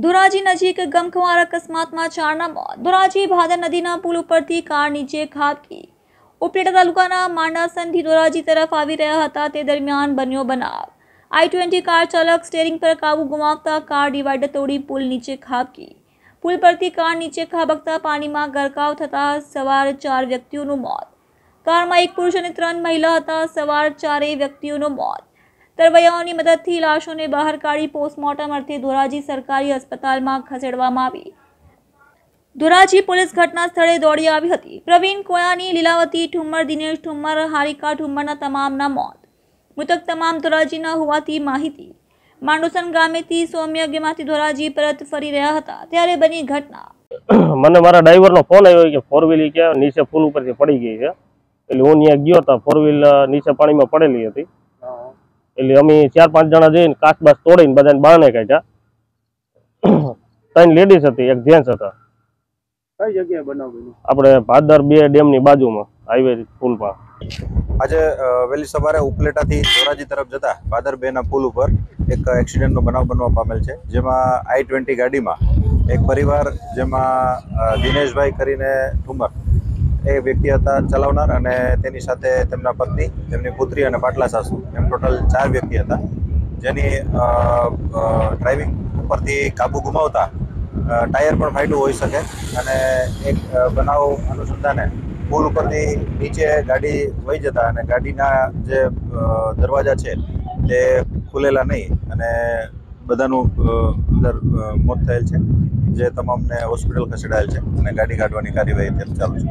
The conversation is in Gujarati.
ધોરાજી નજીક ગમખ્વાર અકસ્માતમાં 4ના મોત। ધોરાજી ભાદર નદીના પુલ ઉપરથી કાર નીચે ખાબકી। ઉપલેટા તાલુકાના માંડાસનથી ધોરાજી તરફ આવી રહ્યા હતા તે દરમિયાન બન્યો બનાવ। i20 કાર ચાલક સ્ટીયરિંગ પર કાબુ ગુમાવતા કાર ડિવાઈડર તોડી પુલ નીચે ખાબકી। પુલ પરથી કાર નીચે ખાબકતા પાણીમાં ગરકાવ થતા સવાર 4 વ્યક્તિઓનું મોત। કારમાં એક પુરુષ અને 3 મહિલા હતા। સવાર 4 વ્યક્તિઓનું મોત। તરવૈયાઓની મદદથી લાશોને બહાર કાઢી પોસ્ટમોર્ટમ અર્થે ધોરાજી સરકારી अस्पतालમાં ખસેડવામાં આવી। ધોરાજી પોલીસ ઘટના સ્થળે દોડી આવી હતી। પ્રવીણ કોયાની, લીલાવતી ઠુમ્મર, દિનેશ ઠુમ્મર, હારિકા ઠુમ્મરના તમામના મોત। મૃતક તમામ ધોરાજીના હોવાથી માહિતી। માંડોસન ગામેથી સૌમ્યગ્યમાંથી ધોરાજી પરત ફરી રહ્યા હતા ત્યારે બની ઘટના। મને મારા ડ્રાઈવરનો ફોન આવ્યો કે ફોર વ્હીલ કે નીચે પુલ ઉપરથી પડી ગઈ છે। એટલે હું ત્યાં ગયો તો ફોર વ્હીલ નીચે પાણીમાં પડેલી હતી। એટલે અમે 4-5 જણા જઈને કાચ બાચ તોડીને બધાને બહાને કાઢ્યા। 3 લેડીઝ હતી, 1 જેન્ટ્સ હતા। કઈ જગ્યાએ બનાવ બન્યો? આપણે ભાદર 2 ડેમની બાજુમાં હાઈવે પુલમાં। આજે વહેલી સવારે ઉપલેટાથી ધોરાજી તરફ જતા ભાદર 2ના પુલ ઉપર એક એક્સિડન્ટનો બનાવ બનવા પામેલ છે, જેમાં i20 ગાડીમાં એક પરિવાર, જેમાં દિનેશભાઈ કરીને ઠુમ્મર એ વ્યક્તિ હતા ચલાવનાર, અને તેની સાથે તેમના પત્ની, તેમની પુત્રી અને પાટલા સાસુ, એમ ટોટલ 4 વ્યક્તિ હતા, જેની ડ્રાઇવિંગ ઉપરથી કાબુ ગુમાવતા ટાયર પણ ફાટ્યું હોઈ શકે, અને એક બનાવ અનુસંધાને પુલ ઉપરથી નીચે ગાડી વહી જતા અને ગાડીના જે દરવાજા છે તે ખુલેલા નહીં અને બધાનું અંદર મોત થયેલ છે, જે તમામને હોસ્પિટલ ખસેડાયેલ છે અને ગાડી કાઢવાની કાર્યવાહી ચાલુ છે।